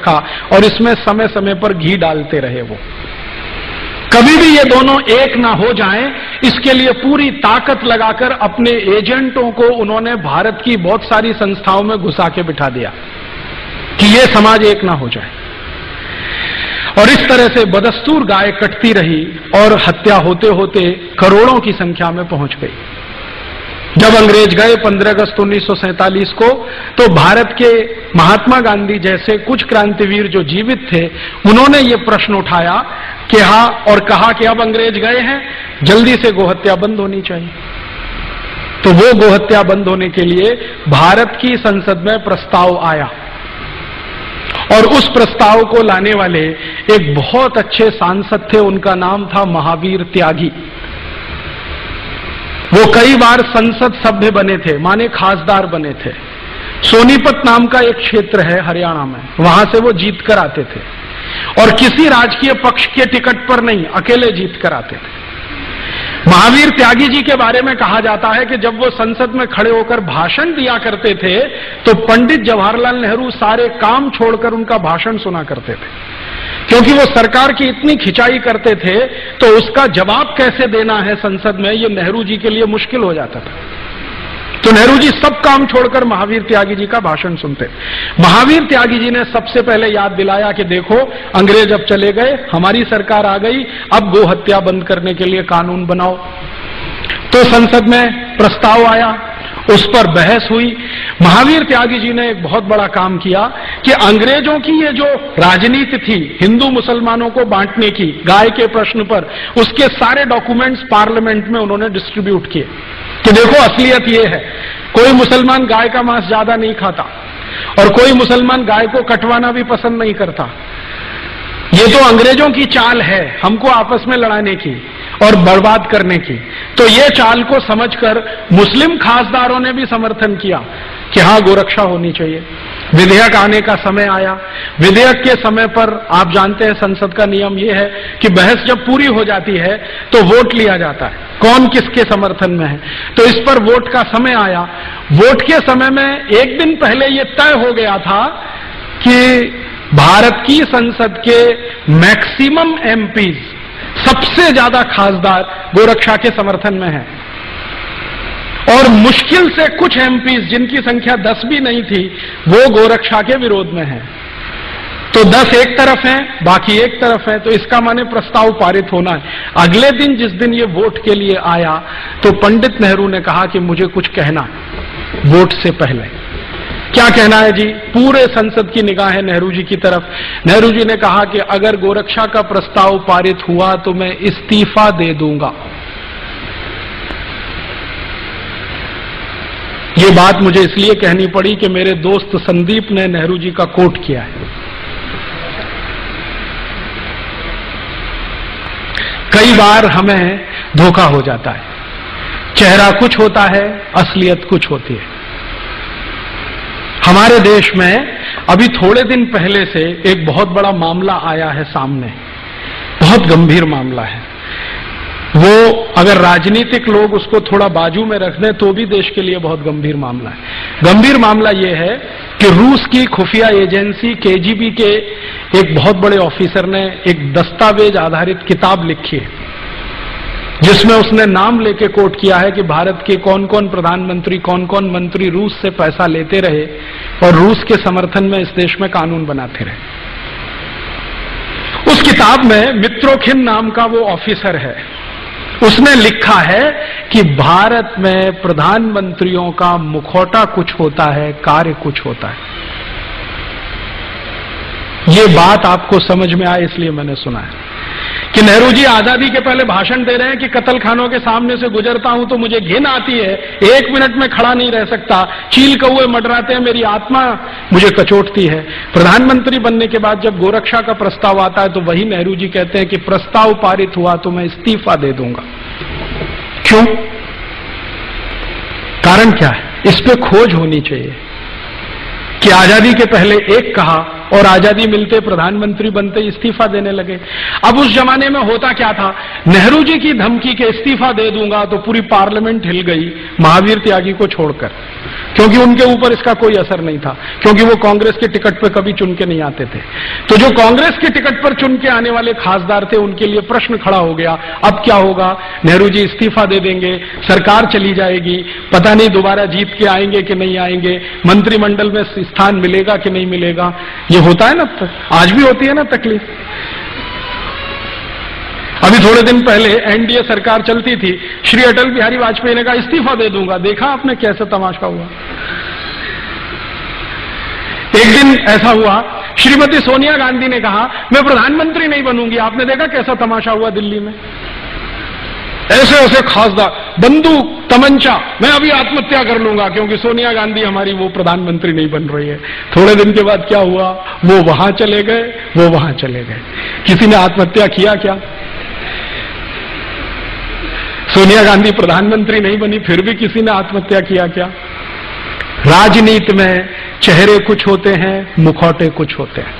रखा और इसमें समय समय पर घी डालते रहे। वो कभी भी ये दोनों एक ना हो जाएं, इसके लिए पूरी ताकत लगाकर अपने एजेंटों को उन्होंने भारत की बहुत सारी संस्थाओं में घुसा के बिठा दिया कि ये समाज एक ना हो जाए। और इस तरह से बदस्तूर गाय कटती रही और हत्या होते होते करोड़ों की संख्या में पहुंच गई। जब अंग्रेज गए 15 अगस्त 1947 को, तो भारत के महात्मा गांधी जैसे कुछ क्रांतिवीर जो जीवित थे, उन्होंने ये प्रश्न उठाया कि हाँ, और कहा कि अब अंग्रेज गए हैं, जल्दी से गोहत्या बंद होनी चाहिए। तो वो गोहत्या बंद होने के लिए भारत की संसद में प्रस्ताव आया और उस प्रस्ताव को लाने वाले एक बहुत अच्छे सांसद थे, उनका नाम था महावीर त्यागी। वो कई बार संसद सभ्य बने थे, माने खासदार बने थे। सोनीपत नाम का एक क्षेत्र है हरियाणा में, वहां से वो जीत कर आते थे और किसी राजकीय पक्ष के टिकट पर नहीं, अकेले जीत कर आते थे। महावीर त्यागी जी के बारे में कहा जाता है कि जब वो संसद में खड़े होकर भाषण दिया करते थे तो पंडित जवाहरलाल नेहरू सारे काम छोड़कर उनका भाषण सुना करते थे, क्योंकि वो सरकार की इतनी खिंचाई करते थे तो उसका जवाब कैसे देना है संसद में, ये नेहरू जी के लिए मुश्किल हो जाता था। तो नेहरू जी सब काम छोड़कर महावीर त्यागी जी का भाषण सुनते। महावीर त्यागी जी ने सबसे पहले याद दिलाया कि देखो, अंग्रेज अब चले गए, हमारी सरकार आ गई, अब गो हत्या बंद करने के लिए कानून बनाओ। तो संसद में प्रस्ताव आया, उस पर बहस हुई। महावीर त्यागी जी ने एक बहुत बड़ा काम किया कि अंग्रेजों की ये जो राजनीति थी हिंदू मुसलमानों को बांटने की गाय के प्रश्न पर, उसके सारे डॉक्यूमेंट्स पार्लियामेंट में उन्होंने डिस्ट्रीब्यूट किए कि देखो असलियत ये है, कोई मुसलमान गाय का मांस ज्यादा नहीं खाता और कोई मुसलमान गाय को कटवाना भी पसंद नहीं करता। ये तो अंग्रेजों की चाल है हमको आपस में लड़ाने की और बर्बाद करने की। तो ये चाल को समझकर मुस्लिम खासदारों ने भी समर्थन किया कि हाँ, गोरक्षा होनी चाहिए। विधेयक आने का समय आया। विधेयक के समय पर आप जानते हैं संसद का नियम यह है कि बहस जब पूरी हो जाती है तो वोट लिया जाता है, कौन किसके समर्थन में है। तो इस पर वोट का समय आया। वोट के समय में एक दिन पहले यह तय हो गया था कि भारत की संसद के मैक्सिमम एमपीज, सबसे ज्यादा खासदार गोरक्षा के समर्थन में हैं और मुश्किल से कुछ एमपीज जिनकी संख्या 10 भी नहीं थी, वो गोरक्षा के विरोध में हैं। तो 10 एक तरफ हैं, बाकी एक तरफ हैं। तो इसका माने प्रस्ताव पारित होना है। अगले दिन जिस दिन ये वोट के लिए आया तो पंडित नेहरू ने कहा कि मुझे कुछ कहना है वोट से पहले। क्या कहना है जी? पूरे संसद की निगाहें नेहरू जी की तरफ। नेहरू जी ने कहा कि अगर गोरक्षा का प्रस्ताव पारित हुआ तो मैं इस्तीफा दे दूंगा। ये बात मुझे इसलिए कहनी पड़ी कि मेरे दोस्त संदीप ने नेहरू जी का कोट किया है। कई बार हमें धोखा हो जाता है, चेहरा कुछ होता है, असलियत कुछ होती है। हमारे देश में अभी थोड़े दिन पहले से एक बहुत बड़ा मामला आया है सामने, बहुत गंभीर मामला है। वो अगर राजनीतिक लोग उसको थोड़ा बाजू में रख दें तो भी देश के लिए बहुत गंभीर मामला है। गंभीर मामला ये है कि रूस की खुफिया एजेंसी केजीबी के एक बहुत बड़े ऑफिसर ने एक दस्तावेज आधारित किताब लिखी है जिसमें उसने नाम लेके कोट किया है कि भारत के कौन कौन प्रधानमंत्री, कौन कौन मंत्री रूस से पैसा लेते रहे और रूस के समर्थन में इस देश में कानून बनाते रहे। उस किताब में मित्रोखिन नाम का वो ऑफिसर है, उसने लिखा है कि भारत में प्रधानमंत्रियों का मुखौटा कुछ होता है, कार्य कुछ होता है। ये बात आपको समझ में आए इसलिए मैंने सुना है कि नेहरू जी आजादी के पहले भाषण दे रहे हैं कि कत्ल खानों के सामने से गुजरता हूं तो मुझे घिन आती है, 1 मिनट में खड़ा नहीं रह सकता, चील कौए मंडराते हैं, मेरी आत्मा मुझे कचोटती है। प्रधानमंत्री बनने के बाद जब गोरक्षा का प्रस्ताव आता है तो वही नेहरू जी कहते हैं कि प्रस्ताव पारित हुआ तो मैं इस्तीफा दे दूंगा। क्यों? कारण क्या है? इस पे खोज होनी चाहिए कि आजादी के पहले एक कहा और आजादी मिलते प्रधानमंत्री बनते इस्तीफा देने लगे। अब उस जमाने में होता क्या था, नेहरू जी की धमकी के इस्तीफा दे दूंगा तो पूरी पार्लियामेंट हिल गई महावीर त्यागी को छोड़कर। क्योंकि उनके ऊपर इसका कोई असर नहीं था, क्योंकि वो कांग्रेस के टिकट पर कभी चुन के नहीं आते थे। तो जो कांग्रेस के टिकट पर चुन के आने वाले खासदार थे, उनके लिए प्रश्न खड़ा हो गया, अब क्या होगा? नेहरू जी इस्तीफा दे देंगे, सरकार चली जाएगी, पता नहीं दोबारा जीत के आएंगे कि नहीं आएंगे, मंत्रिमंडल में स्थान मिलेगा कि नहीं मिलेगा। ये होता है ना, आज भी होती है ना तकलीफ। अभी थोड़े दिन पहले एनडीए सरकार चलती थी, श्री अटल बिहारी वाजपेयी ने कहा इस्तीफा दे दूंगा। देखा आपने कैसा तमाशा हुआ। एक दिन ऐसा हुआ, श्रीमती सोनिया गांधी ने कहा मैं प्रधानमंत्री नहीं बनूंगी। आपने देखा कैसा तमाशा हुआ दिल्ली में। ऐसे ऐसे खासदार, बंदूक तमंचा, मैं अभी आत्महत्या कर लूंगा क्योंकि सोनिया गांधी हमारी वो प्रधानमंत्री नहीं बन रही है। थोड़े दिन के बाद क्या हुआ? वो वहां चले गए, वो वहां चले गए। किसी ने आत्महत्या किया क्या? सोनिया गांधी प्रधानमंत्री नहीं बनी, फिर भी किसी ने आत्महत्या किया क्या? राजनीति में चेहरे कुछ होते हैं, मुखौटे कुछ होते हैं।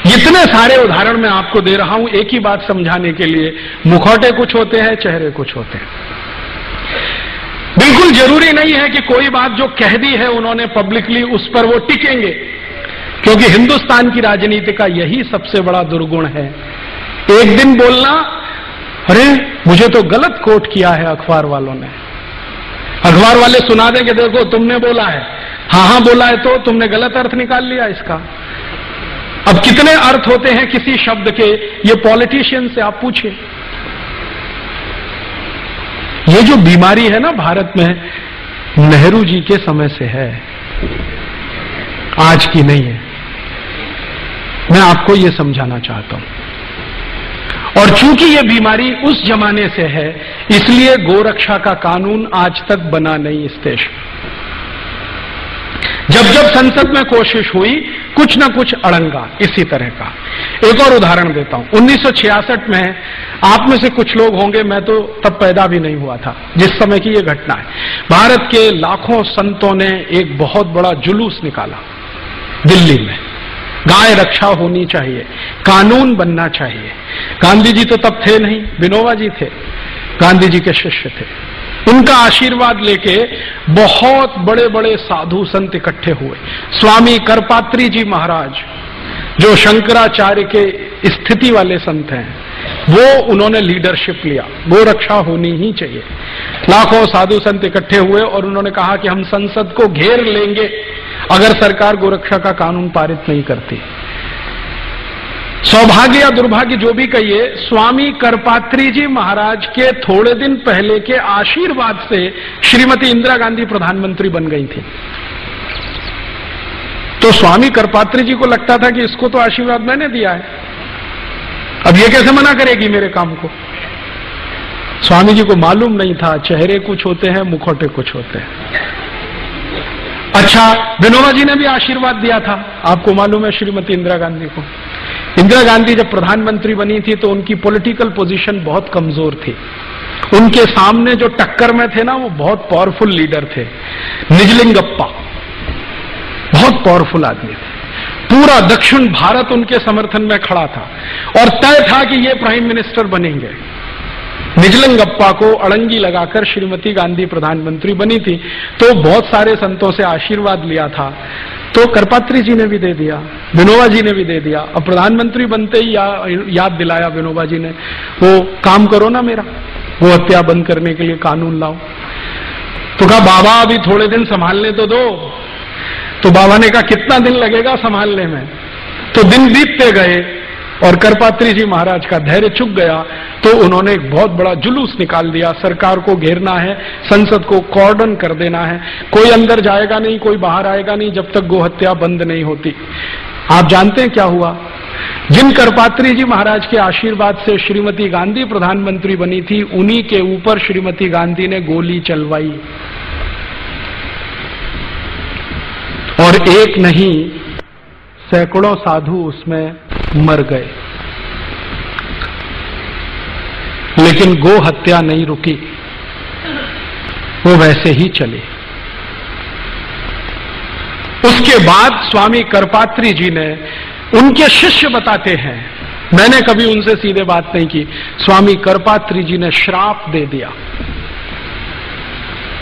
इतने सारे उदाहरण मैं आपको दे रहा हूं एक ही बात समझाने के लिए, मुखौटे कुछ होते हैं, चेहरे कुछ होते हैं। बिल्कुल जरूरी नहीं है कि कोई बात जो कह दी है उन्होंने पब्लिकली उस पर वो टिकेंगे, क्योंकि हिंदुस्तान की राजनीति का यही सबसे बड़ा दुर्गुण है। एक दिन बोलना, अरे मुझे तो गलत कोट किया है अखबार वालों ने, अखबार वाले सुना दें कि देखो तुमने बोला है, हाँ बोला है तो तुमने गलत अर्थ निकाल लिया इसका। अब कितने अर्थ होते हैं किसी शब्द के, ये पॉलिटिशियन से आप पूछिए। ये जो बीमारी है ना भारत में, नेहरू जी के समय से है, आज की नहीं है। मैं आपको ये समझाना चाहता हूं। और चूंकि ये बीमारी उस जमाने से है, इसलिए गोरक्षा का कानून आज तक बना नहीं इस देश में। जब जब संसद में कोशिश हुई, कुछ ना कुछ अड़ंगा इसी तरह का। एक और उदाहरण देता हूं। 1966 में, आप में से कुछ लोग होंगे, मैं तो तब पैदा भी नहीं हुआ था जिस समय की यह घटना है। भारत के लाखों संतों ने एक बहुत बड़ा जुलूस निकाला दिल्ली में, गाय रक्षा होनी चाहिए, कानून बनना चाहिए। गांधी जी तो तब थे नहीं, विनोबा जी थे, गांधी जी के शिष्य थे। उनका आशीर्वाद लेके बहुत बड़े बड़े साधु संत इकट्ठे हुए। स्वामी करपात्री जी महाराज, जो शंकराचार्य के स्थिति वाले संत हैं, वो उन्होंने लीडरशिप लिया, गोरक्षा होनी ही चाहिए। लाखों साधु संत इकट्ठे हुए और उन्होंने कहा कि हम संसद को घेर लेंगे अगर सरकार गोरक्षा का कानून पारित नहीं करती। सौभाग्य या दुर्भाग्य जो भी कहिए, स्वामी करपात्री जी महाराज के थोड़े दिन पहले के आशीर्वाद से श्रीमती इंदिरा गांधी प्रधानमंत्री बन गई थी। तो स्वामी करपात्री जी को लगता था कि इसको तो आशीर्वाद मैंने दिया है, अब ये कैसे मना करेगी मेरे काम को। स्वामी जी को मालूम नहीं था, चेहरे कुछ होते हैं, मुखौटे कुछ होते हैं। अच्छा, विनोबा जी ने भी आशीर्वाद दिया था, आपको मालूम है, श्रीमती इंदिरा गांधी को। इंदिरा गांधी जब प्रधानमंत्री बनी थी तो उनकी पॉलिटिकल पोजीशन बहुत कमजोर थी। उनके सामने जो टक्कर में थे ना, वो बहुत पावरफुल लीडर थे, निजलिंगप्पा, बहुत पावरफुल आदमी थे। पूरा दक्षिण भारत उनके समर्थन में खड़ा था और तय था कि ये प्राइम मिनिस्टर बनेंगे। निजलिंगप्पा को अड़ंगी लगाकर श्रीमती गांधी प्रधानमंत्री बनी थी। तो बहुत सारे संतों से आशीर्वाद लिया था, तो करपात्री जी ने भी दे दिया, विनोबा जी ने भी दे दिया। अब प्रधानमंत्री बनते ही याद दिलाया विनोबा जी ने, वो काम करो ना मेरा, वो हत्या बंद करने के लिए कानून लाओ। तो कहा बाबा अभी थोड़े दिन संभालने तो दो। तो बाबा ने कहा कितना दिन लगेगा संभालने में। तो दिन बीतते गए और करपात्री जी महाराज का धैर्य चुक गया, तो उन्होंने एक बहुत बड़ा जुलूस निकाल दिया, सरकार को घेरना है, संसद को कॉर्डन कर देना है, कोई अंदर जाएगा नहीं, कोई बाहर आएगा नहीं जब तक गोहत्या बंद नहीं होती। आप जानते हैं क्या हुआ? जिन करपात्री जी महाराज के आशीर्वाद से श्रीमती गांधी प्रधानमंत्री बनी थी, उन्हीं के ऊपर श्रीमती गांधी ने गोली चलवाई और एक नहीं सैकड़ों साधु उसमें मर गए। लेकिन गो हत्या नहीं रुकी, वो वैसे ही चली। उसके बाद स्वामी करपात्री जी ने, उनके शिष्य बताते हैं, मैंने कभी उनसे सीधे बात नहीं की, स्वामी करपात्री जी ने श्राप दे दिया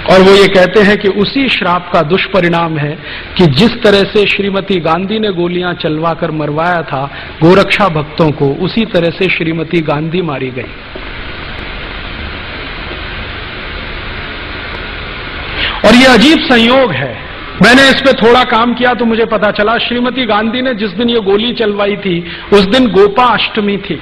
और वो ये कहते हैं कि उसी श्राप का दुष्परिणाम है कि जिस तरह से श्रीमती गांधी ने गोलियां चलवाकर मरवाया था गोरक्षा भक्तों को, उसी तरह से श्रीमती गांधी मारी गई। और ये अजीब संयोग है, मैंने इस पे थोड़ा काम किया तो मुझे पता चला श्रीमती गांधी ने जिस दिन ये गोली चलवाई थी उस दिन गोपाष्टमी थी।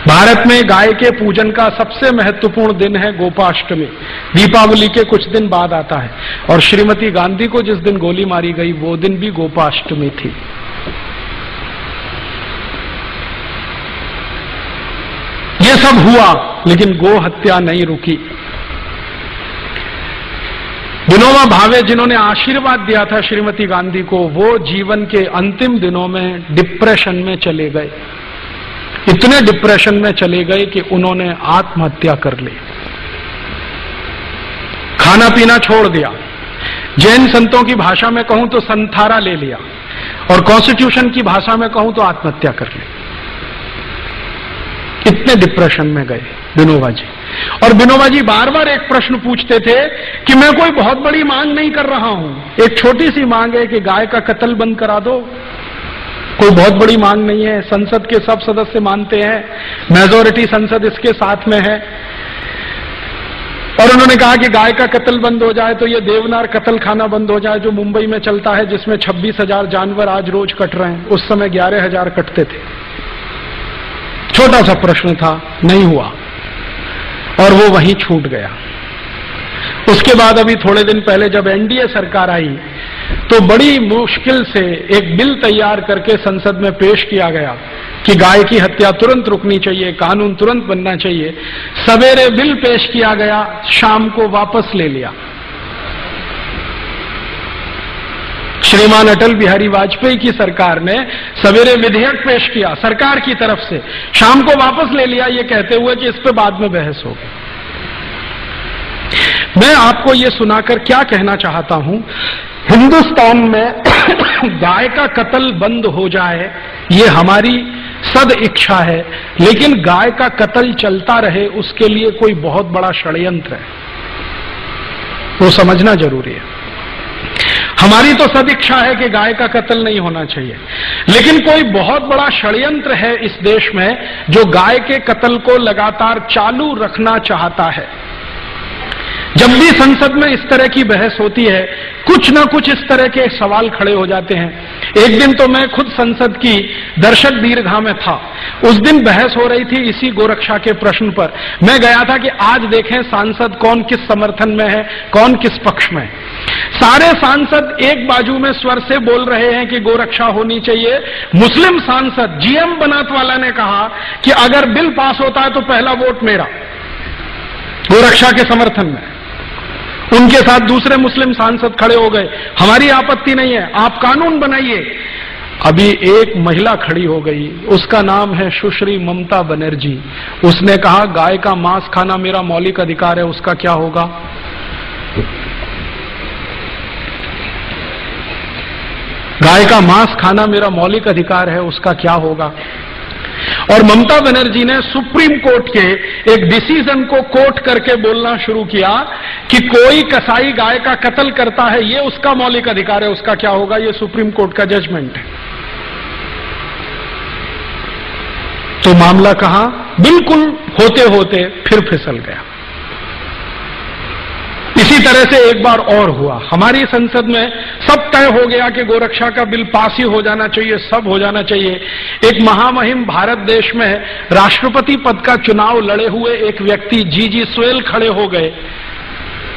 भारत में गाय के पूजन का सबसे महत्वपूर्ण दिन है गोपाष्टमी, दीपावली के कुछ दिन बाद आता है। और श्रीमती गांधी को जिस दिन गोली मारी गई वो दिन भी गोपाष्टमी थी। ये सब हुआ लेकिन गो हत्या नहीं रुकी। विनोबा भावे जिन्होंने आशीर्वाद दिया था श्रीमती गांधी को, वो जीवन के अंतिम दिनों में डिप्रेशन में चले गए। इतने डिप्रेशन में चले गए कि उन्होंने आत्महत्या कर ली, खाना पीना छोड़ दिया, जैन संतों की भाषा में कहूं तो संथारा ले लिया, और कॉन्स्टिट्यूशन की भाषा में कहूं तो आत्महत्या कर ली। इतने डिप्रेशन में गए विनोबा जी। और विनोबा जी बार बार एक प्रश्न पूछते थे कि मैं कोई बहुत बड़ी मांग नहीं कर रहा हूं, एक छोटी सी मांग है कि गाय का कत्ल बंद करा दो। कोई बहुत बड़ी मांग नहीं है, संसद के सब सदस्य मानते हैं, मेजॉरिटी संसद इसके साथ में है। और उन्होंने कहा कि गाय का कत्ल बंद हो जाए तो ये देवनार कत्ल खाना बंद हो जाए जो मुंबई में चलता है, जिसमें 26,000 जानवर आज रोज कट रहे हैं, उस समय 11,000 कटते थे। छोटा सा प्रश्न था, नहीं हुआ और वो वहीं छूट गया। उसके बाद अभी थोड़े दिन पहले जब एनडीए सरकार आई तो बड़ी मुश्किल से एक बिल तैयार करके संसद में पेश किया गया कि गाय की हत्या तुरंत रुकनी चाहिए, कानून तुरंत बनना चाहिए। सवेरे बिल पेश किया गया, शाम को वापस ले लिया। श्रीमान अटल बिहारी वाजपेयी की सरकार ने सवेरे विधेयक पेश किया सरकार की तरफ से, शाम को वापस ले लिया, ये कहते हुए कि इस पे बाद में बहस होगी। मैं आपको ये सुनाकर क्या कहना चाहता हूं, हिंदुस्तान में गाय का कत्ल बंद हो जाए ये हमारी सद इच्छा है, लेकिन गाय का कत्ल चलता रहे उसके लिए कोई बहुत बड़ा षड्यंत्र है, वो समझना जरूरी है। हमारी तो सदिच्छा है कि गाय का कत्ल नहीं होना चाहिए, लेकिन कोई बहुत बड़ा षड्यंत्र है इस देश में जो गाय के कत्ल को लगातार चालू रखना चाहता है। जब भी संसद में इस तरह की बहस होती है कुछ ना कुछ इस तरह के सवाल खड़े हो जाते हैं। एक दिन तो मैं खुद संसद की दर्शक दीर्घा में था, उस दिन बहस हो रही थी इसी गोरक्षा के प्रश्न पर। मैं गया था कि आज देखें सांसद कौन किस समर्थन में है, कौन किस पक्ष में। सारे सांसद एक बाजू में स्वर से बोल रहे हैं कि गोरक्षा होनी चाहिए। मुस्लिम सांसद जीएम बनात वाला ने कहा कि अगर बिल पास होता है तो पहला वोट मेरा, गोरक्षा के समर्थन में। उनके साथ दूसरे मुस्लिम सांसद खड़े हो गए, हमारी आपत्ति नहीं है, आप कानून बनाइए। अभी एक महिला खड़ी हो गई, उसका नाम है सुश्री ममता बनर्जी। उसने कहा गाय का मांस खाना मेरा मौलिक अधिकार है, उसका क्या होगा? गाय का मांस खाना मेरा मौलिक अधिकार है, उसका क्या होगा? और ममता बनर्जी ने सुप्रीम कोर्ट के एक डिसीजन को कोट करके बोलना शुरू किया कि कोई कसाई गाय का कत्ल करता है ये उसका मौलिक अधिकार है, उसका क्या होगा? ये सुप्रीम कोर्ट का जजमेंट है। तो मामला कहां बिल्कुल होते होते फिर फिसल गया। इसी तरह से एक बार और हुआ, हमारी संसद में सब तय हो गया कि गोरक्षा का बिल पास ही हो जाना चाहिए, सब हो जाना चाहिए। एक महामहिम भारत देश में राष्ट्रपति पद का चुनाव लड़े हुए एक व्यक्ति जीजी स्वेल खड़े हो गए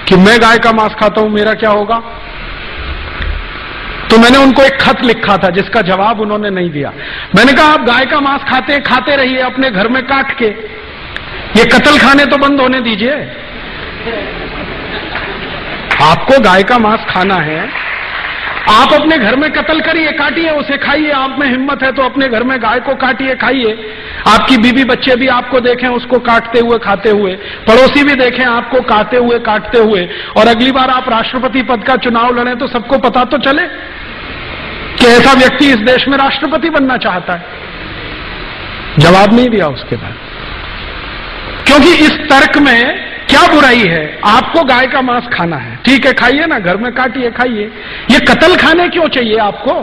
कि मैं गाय का मांस खाता हूं, मेरा क्या होगा? तो मैंने उनको एक खत लिखा था जिसका जवाब उन्होंने नहीं दिया। मैंने कहा आप गाय का मांस खाते रहिए अपने घर में काट के, ये कत्ल खाने तो बंद होने दीजिए। आपको गाय का मांस खाना है, आप अपने घर में कत्ल करिए, काटिए, उसे खाइए। आप में हिम्मत है तो अपने घर में गाय को काटिए, खाइए। आपकी बीवी बच्चे भी आपको देखें उसको काटते हुए, खाते हुए, पड़ोसी भी देखें आपको काटते हुए, और अगली बार आप राष्ट्रपति पद का चुनाव लड़ें तो सबको पता तो चले कि ऐसा व्यक्ति इस देश में राष्ट्रपति बनना चाहता है। जवाब नहीं दिया उसके बाद, क्योंकि इस तर्क में क्या बुराई है? आपको गाय का मांस खाना है, ठीक है, खाइए ना, घर में काटिए खाइए। ये कत्ल खाने क्यों चाहिए आपको?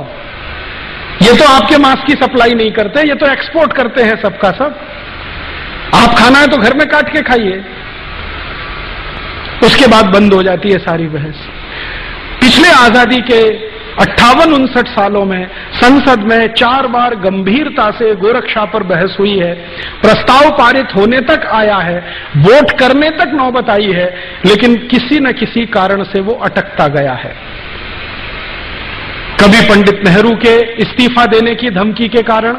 ये तो आपके मांस की सप्लाई नहीं करते, ये तो एक्सपोर्ट करते हैं सबका सब। आप खाना है तो घर में काट के खाइए। उसके बाद बंद हो जाती है सारी बहस। पिछले आजादी के 58-59 सालों में संसद में 4 बार गंभीरता से गोरक्षा पर बहस हुई है, प्रस्ताव पारित होने तक आया है, वोट करने तक नौबत आई है, लेकिन किसी न किसी कारण से वो अटकता गया है। कभी पंडित नेहरू के इस्तीफा देने की धमकी के कारण,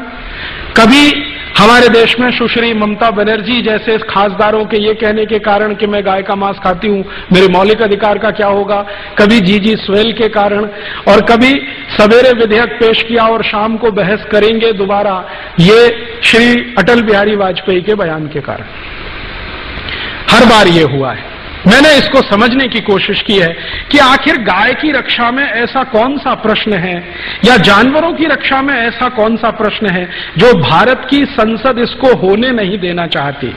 कभी हमारे देश में सुश्री ममता बनर्जी जैसे खासदारों के ये कहने के कारण कि मैं गाय का मांस खाती हूं, मेरे मौलिक अधिकार का क्या होगा, कभी जीजी स्वेल के कारण, और कभी सवेरे विधेयक पेश किया और शाम को बहस करेंगे दोबारा, ये श्री अटल बिहारी वाजपेयी के बयान के कारण। हर बार ये हुआ है। मैंने इसको समझने की कोशिश की है कि आखिर गाय की रक्षा में ऐसा कौन सा प्रश्न है, या जानवरों की रक्षा में ऐसा कौन सा प्रश्न है जो भारत की संसद इसको होने नहीं देना चाहती।